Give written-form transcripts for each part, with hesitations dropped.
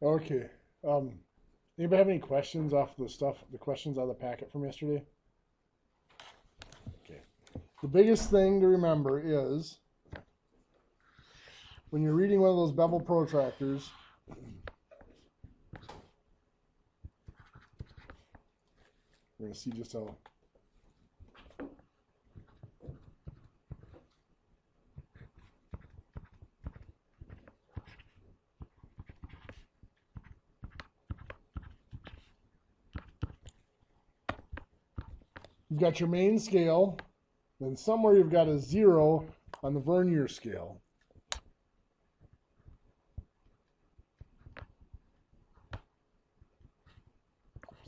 Okay. Anybody have any questions off the questions out of the packet from yesterday? Okay. The biggest thing to remember is when you're reading one of those bevel protractors, we're going to see just how you've got your main scale, then somewhere you've got a 0 on the vernier scale.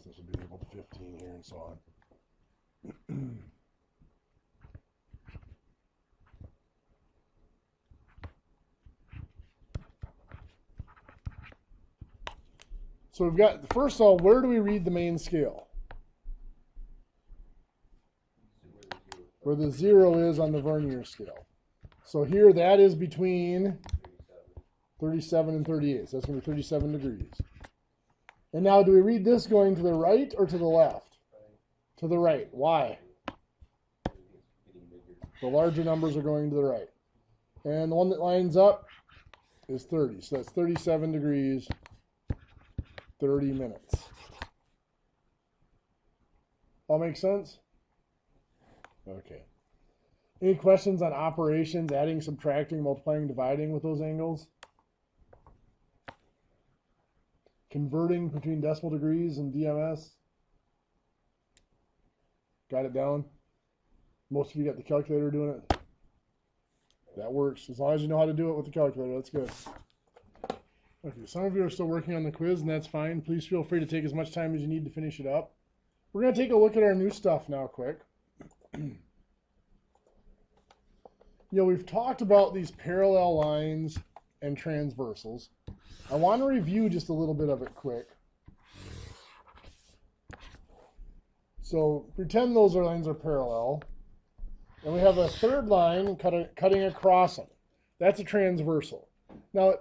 This will be equal to 15 here and so on. So we've got, first of all, where do we read the main scale? Where the 0 is on the vernier scale. So here that is between 37 and 38. So that's going to be 37 degrees. And now do we read this going to the right or to the left? To the right. Why? The larger numbers are going to the right. And the one that lines up is 30. So that's 37 degrees, 30 minutes. All make sense? Okay. Any questions on operations, adding, subtracting, multiplying, dividing with those angles? Converting between decimal degrees and DMS? Got it down? Most of you got the calculator doing it? That works. As long as you know how to do it with the calculator, that's good. Okay, some of you are still working on the quiz, and that's fine. Please feel free to take as much time as you need to finish it up. We're going to take a look at our new stuff now quick. You know, we've talked about these parallel lines and transversals. I want to review just a little bit of it quick. So pretend those lines are parallel. And we have a third line cutting across them. That's a transversal. Now,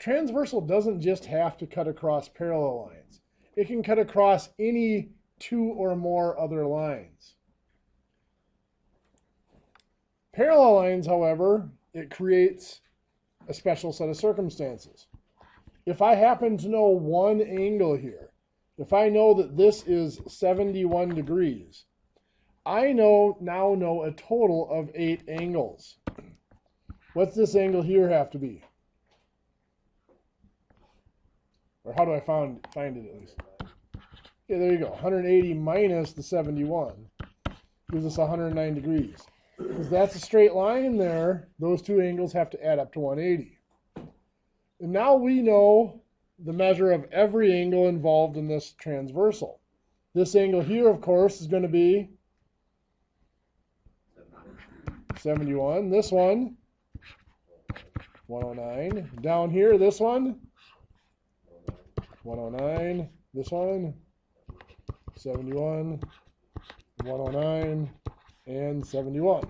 transversal doesn't just have to cut across parallel lines. It can cut across any two or more other lines. Parallel lines, however, it creates a special set of circumstances. If I happen to know one angle here, if I know that this is 71 degrees, I now know a total of 8 angles. What's this angle here have to be? Or how do I find it at least? Yeah, there you go. 180 minus the 71 gives us 109 degrees. Because that's a straight line in there, those two angles have to add up to 180. And now we know the measure of every angle involved in this transversal. This angle here, of course, is going to be 71. This one, 109. Down here, this one, 109. This one, 71, 109, and 71.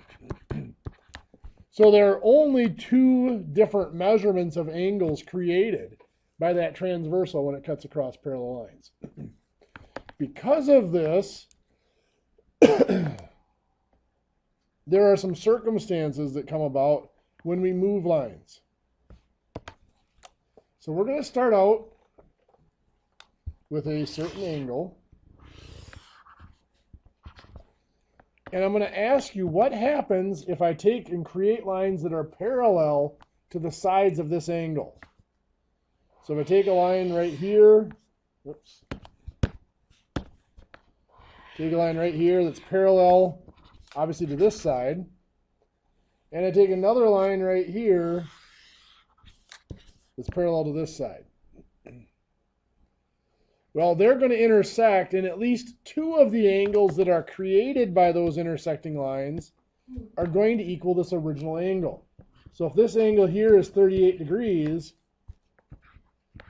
So there are only 2 different measurements of angles created by that transversal when it cuts across parallel lines. Because of this, there are some circumstances that come about when we move lines. So we're going to start out with a certain angle. And I'm going to ask you what happens if I take and create lines that are parallel to the sides of this angle. So if I take a line right here, whoops, take a line right here that's parallel, obviously, to this side, and I take another line right here that's parallel to this side. Well, they're going to intersect, and at least 2 of the angles that are created by those intersecting lines are going to equal this original angle. So if this angle here is 38 degrees,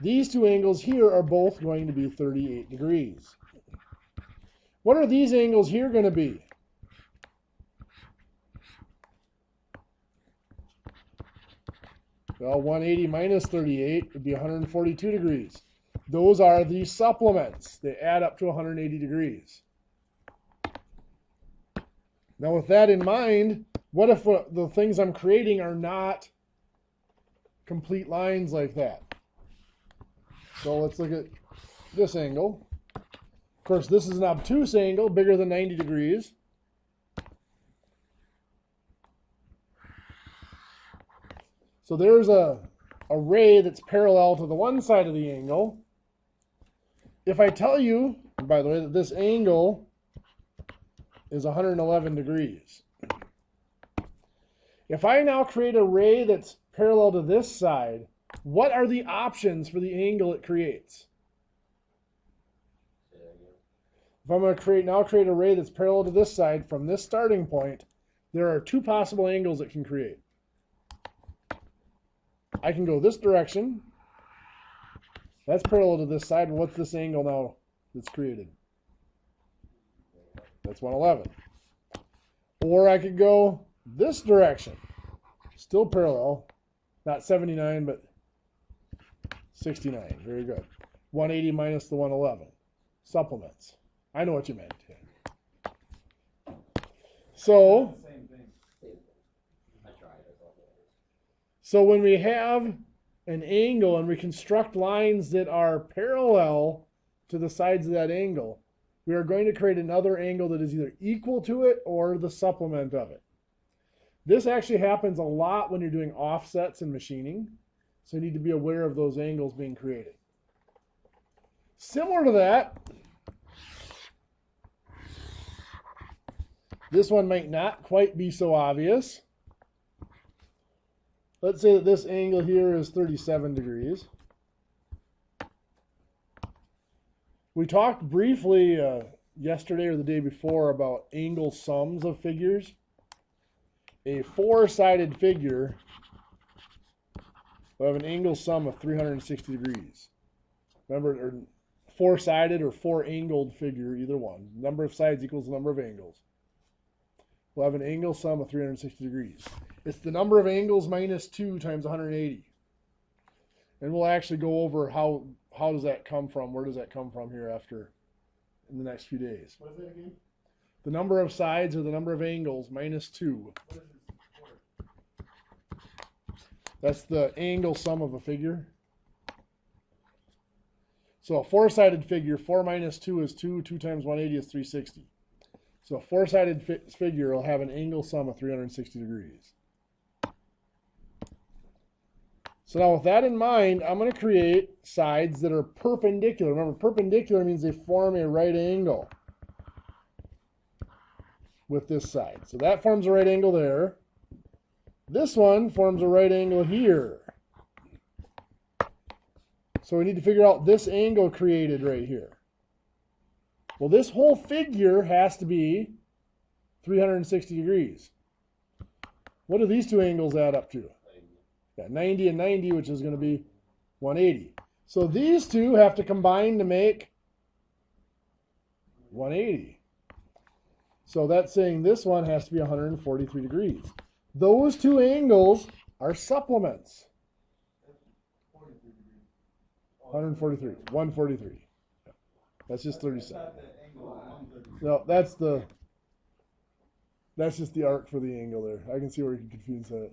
these 2 angles here are both going to be 38 degrees. What are these angles here going to be? Well, 180 minus 38 would be 142 degrees. Those are the supplements. They add up to 180 degrees. Now with that in mind, what if the things I'm creating are not complete lines like that? So let's look at this angle. Of course, this is an obtuse angle, bigger than 90 degrees. So there's a ray that's parallel to the one side of the angle. If I tell you, by the way, that this angle is 111 degrees. If I now create a ray that's parallel to this side, what are the options for the angle it creates? If I'm going to create a ray that's parallel to this side from this starting point, there are two possible angles it can create. I can go this direction. That's parallel to this side. And what's this angle now that's created? That's 111. Or I could go this direction. Still parallel. Not 79, but 69. Very good. 180 minus the 111. Supplements. I know what you meant. So when we have an angle and we construct lines that are parallel to the sides of that angle, we are going to create another angle that is either equal to it or the supplement of it. This actually happens a lot when you're doing offsets in machining, so you need to be aware of those angles being created. Similar to that, this one might not quite be so obvious. Let's say that this angle here is 37 degrees. We talked briefly yesterday or the day before about angle sums of figures. A four-sided figure will have an angle sum of 360 degrees. Remember, or four-sided or four-angled figure, either one. Number of sides equals the number of angles. We'll have an angle sum of 360 degrees. It's the number of angles minus 2 times 180. And we'll actually go over how does that come from, where does that come from here after in the next few days. What is that again? The number of sides or the number of angles minus 2. What is it for? That's the angle sum of a figure. So a four-sided figure, 4 minus 2 is 2, 2 times 180 is 360. So a four-sided figure will have an angle sum of 360 degrees. So now with that in mind, I'm going to create sides that are perpendicular. Remember, perpendicular means they form a right angle with this side. So that forms a right angle there. This one forms a right angle here. So we need to figure out this angle created right here. Well, this whole figure has to be 360 degrees. What do these two angles add up to? Yeah, 90 and 90, which is going to be 180. So these two have to combine to make 180. So that's saying this one has to be 143 degrees. Those two angles are supplements. 143, 143. That's just 37. No, that's just the arc for the angle there. I can see where you can confuse that.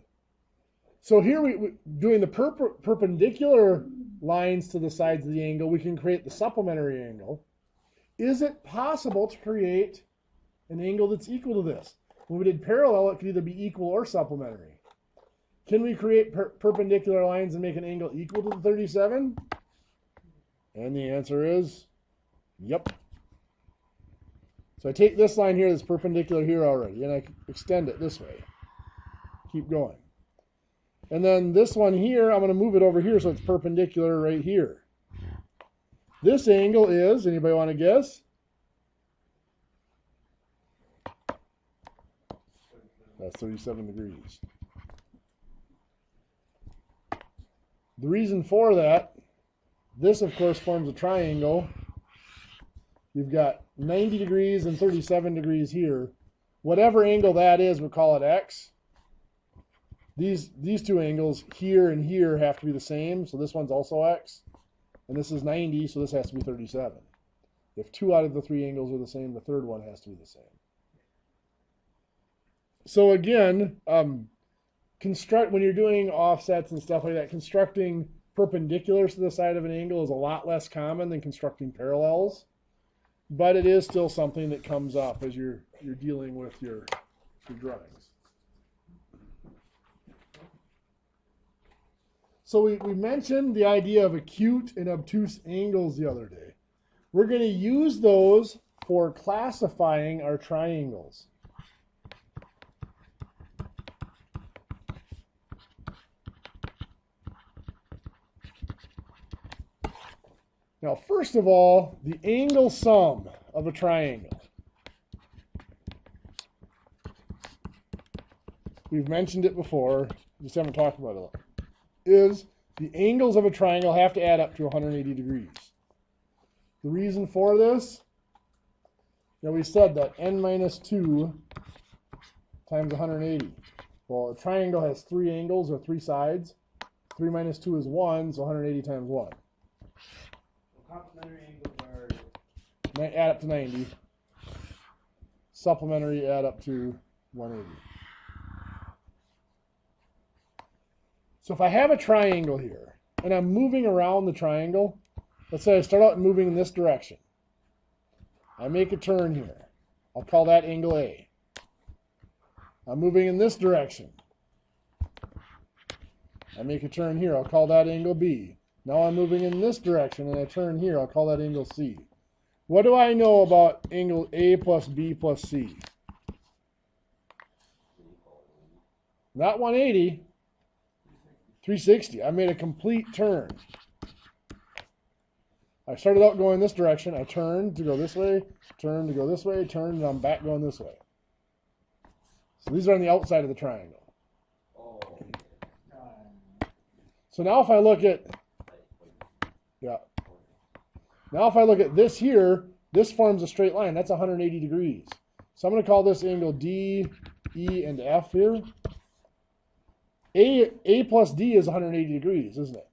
So here we doing the perpendicular lines to the sides of the angle, we can create the supplementary angle. Is it possible to create an angle that's equal to this? When we did parallel, it could either be equal or supplementary. Can we create perpendicular lines and make an angle equal to the 37? And the answer is yep. So I take this line here that's perpendicular here already, and I extend it this way. Keep going. And then this one here, I'm going to move it over here so it's perpendicular right here. This angle is, anybody want to guess? That's 37 degrees. The reason for that, this of course forms a triangle. You've got 90 degrees and 37 degrees here. Whatever angle that is, we'll call it X. These two angles here and here have to be the same, so this one's also X. and this is 90, so this has to be 37. If 2 out of the 3 angles are the same, the third one has to be the same. So again, when you're doing offsets and stuff like that, constructing perpendiculars to the side of an angle is a lot less common than constructing parallels, but it is still something that comes up as you're dealing with your drawings. So we mentioned the idea of acute and obtuse angles the other day. We're going to use those for classifying our triangles. Now, first of all, the angle sum of a triangle. We've mentioned it before, just haven't talked about it a lot. Is the angles of a triangle have to add up to 180 degrees. The reason for this, we said that n minus 2 times 180. Well, a triangle has 3 angles or 3 sides. 3 minus 2 is 1, so 180 times 1. Complementary angles are Add up to 90. Supplementary add up to 180. So if I have a triangle here, and I'm moving around the triangle, let's say I start out moving in this direction. I make a turn here. I'll call that angle A. I'm moving in this direction. I make a turn here. I'll call that angle B. Now I'm moving in this direction, and I turn here. I'll call that angle C. What do I know about angle A plus B plus C? Not 180. 360. I made a complete turn. I started out going this direction. I turned to go this way, turned to go this way, turned, and I'm back going this way. So these are on the outside of the triangle. So now if I look at, now if I look at this here, this forms a straight line. That's 180 degrees. So I'm going to call this angle D, E, and F here. A plus D is 180 degrees, isn't it?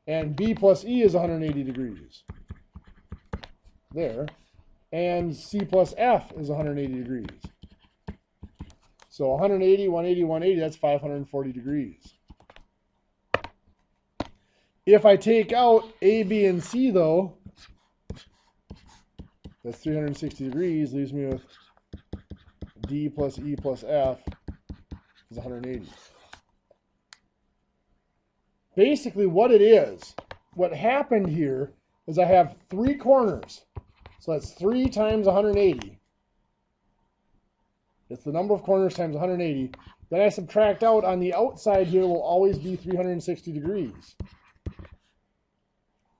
And B plus E is 180 degrees. There. And C plus F is 180 degrees. So 180, 180, 180, that's 540 degrees. If I take out A, B, and C, though, that's 360 degrees, leaves me with D plus E plus F is 180. Basically what it is, what happened here is I have 3 corners. So that's 3 times 180. It's the number of corners times 180. Then I subtract out on the outside here will always be 360 degrees.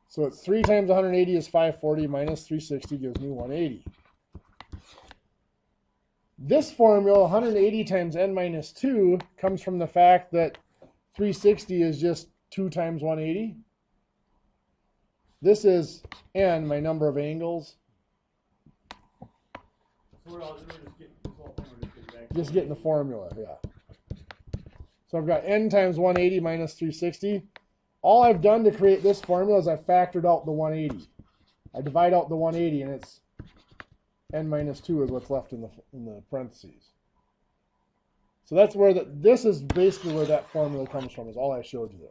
So it's 3 times 180 is 540 minus 360 gives me 180. This formula, 180 times n minus 2, comes from the fact that 360 is just 2 times 180. This is n, my number of angles. So we're just getting this whole thing, we're just getting back to Just getting the formula, yeah. So I've got n times 180 minus 360. All I've done to create this formula is I factored out the 180. I divide out the 180, and it's n minus 2 is what's left in the parentheses. So that's where this is basically where that formula comes from, is all I showed you there.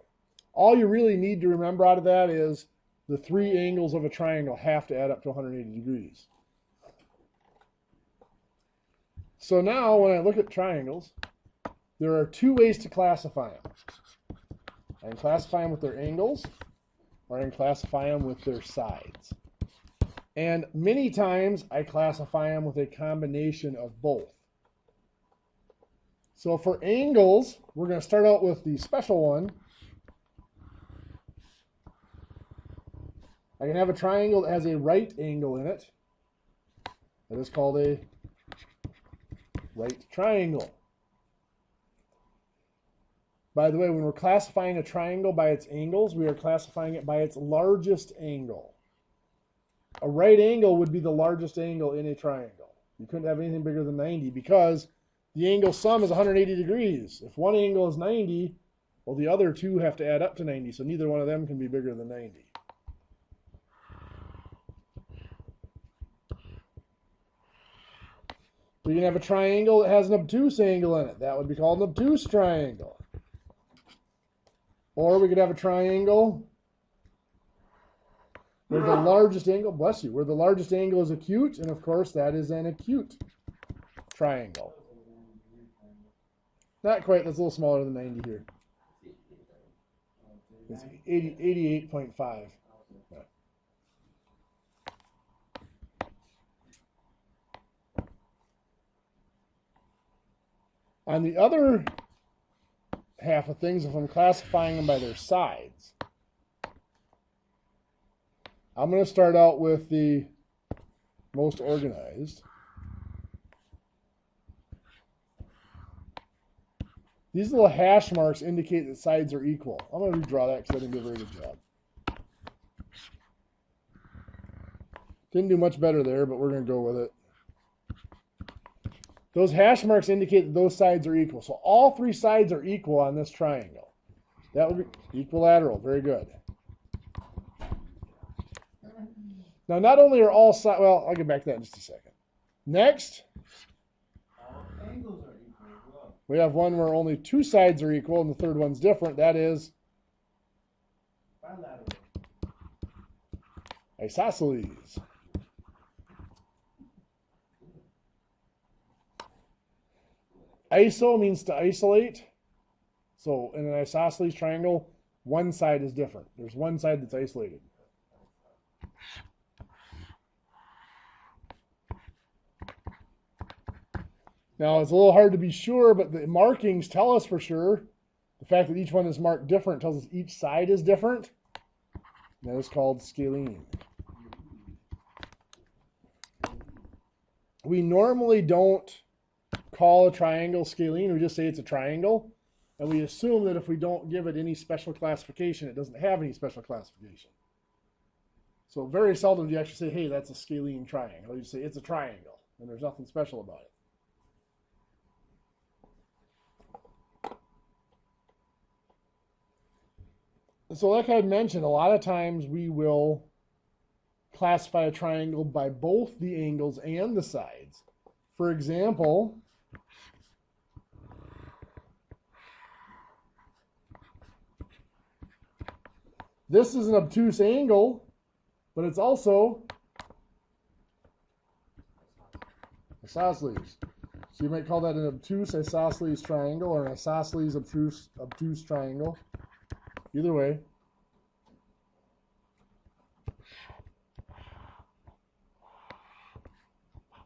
All you really need to remember out of that is the 3 angles of a triangle have to add up to 180 degrees. So now when I look at triangles, there are 2 ways to classify them. I can classify them with their angles, or I can classify them with their sides. And many times I classify them with a combination of both. So for angles, we're going to start out with the special one. I can have a triangle that has a right angle in it. That is called a right triangle. By the way, when we're classifying a triangle by its angles, we are classifying it by its largest angle. A right angle would be the largest angle in a triangle. You couldn't have anything bigger than 90 because the angle sum is 180 degrees. If one angle is 90, Well, the other two have to add up to 90, so neither one of them can be bigger than 90. So you can have a triangle that has an obtuse angle in it. That would be called an obtuse triangle. Or we could have a triangle where the largest angle, bless you, where the largest angle is acute, and of course that is an acute triangle. Not quite, that's a little smaller than 90 here. It's 88.5. Yeah. On the other half of things, if I'm classifying them by their sides, I'm going to start out with the most organized. These little hash marks indicate that sides are equal. I'm going to redraw that because I didn't do a very good job. Didn't do much better there, but we're going to go with it. Those hash marks indicate that those sides are equal. So all three sides are equal on this triangle. That would be equilateral. Very good. Now, not only are all sides, well, I'll get back to that in just a second. Next, Angles are equal as well. we have one where only two sides are equal and the third one's different. That is Bilateral. isosceles. Iso means to isolate. So in an isosceles triangle, one side is different. There's one side that's isolated. Now, it's a little hard to be sure, but the markings tell us for sure. The fact that each one is marked different tells us each side is different. That is called scalene. We normally don't call a triangle scalene. We just say it's a triangle. And we assume that if we don't give it any special classification, it doesn't have any special classification. So very seldom do you actually say, hey, that's a scalene triangle. You say it's a triangle, and there's nothing special about it. So like I mentioned, a lot of times we will classify a triangle by both the angles and the sides. For example, this is an obtuse angle, but it's also isosceles. So you might call that an obtuse isosceles triangle or an isosceles obtuse triangle. Either way.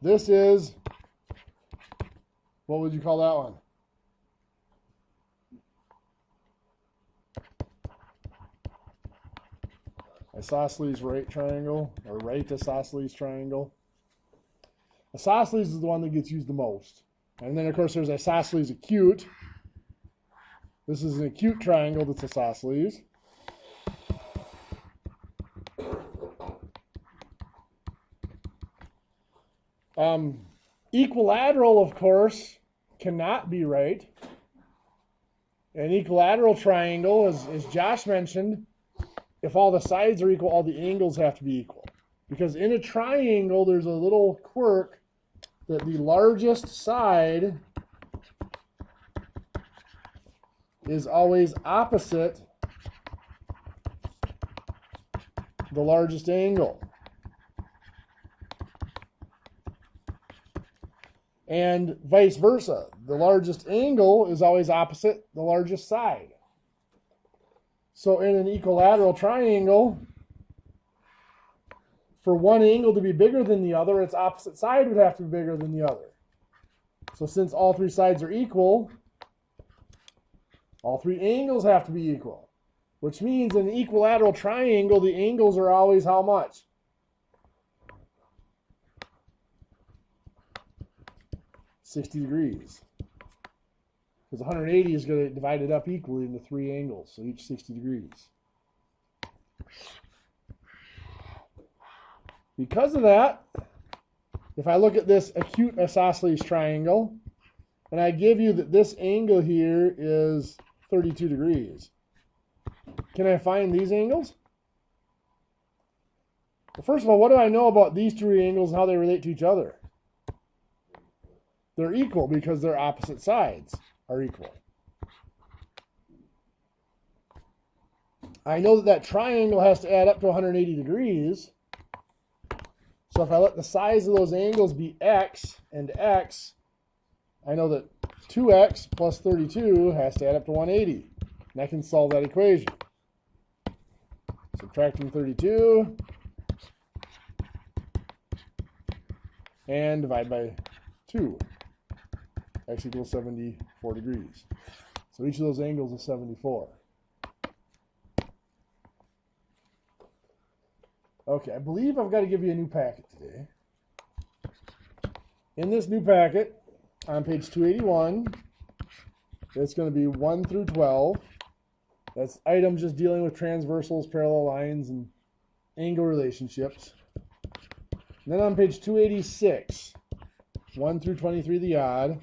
This is, what would you call that one? Isosceles right triangle, or right isosceles triangle. Isosceles is the one that gets used the most. And then, of course, there's isosceles acute. This is an acute triangle that's isosceles. Equilateral, of course, cannot be right. An equilateral triangle, as Josh mentioned, if all the sides are equal, all the angles have to be equal. Because in a triangle, there's a little quirk that the largest side is always opposite the largest angle. And vice versa. The largest angle is always opposite the largest side. So in an equilateral triangle, for one angle to be bigger than the other, its opposite side would have to be bigger than the other. So since all three sides are equal, all three angles have to be equal, which means in an equilateral triangle, the angles are always how much? 60 degrees. Because 180 is going to divide it up equally into three angles, so each 60 degrees. Because of that, if I look at this acute isosceles triangle, and I give you that this angle here is 32 degrees. Can I find these angles? Well, first of all, what do I know about these two angles and how they relate to each other? They're equal because their opposite sides are equal. I know that that triangle has to add up to 180 degrees. So if I let the size of those angles be x and x, I know that 2x plus 32 has to add up to 180. And I can solve that equation. Subtracting 32 and divide by 2. X equals 74 degrees. So each of those angles is 74. Okay, I believe I've got to give you a new packet today. In this new packet, on page 281, it's going to be 1 through 12. That's items just dealing with transversals, parallel lines, and angle relationships. And then on page 286, 1 through 23, the odd.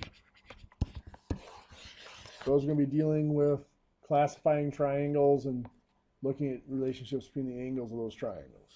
Those are going to be dealing with classifying triangles and looking at relationships between the angles of those triangles.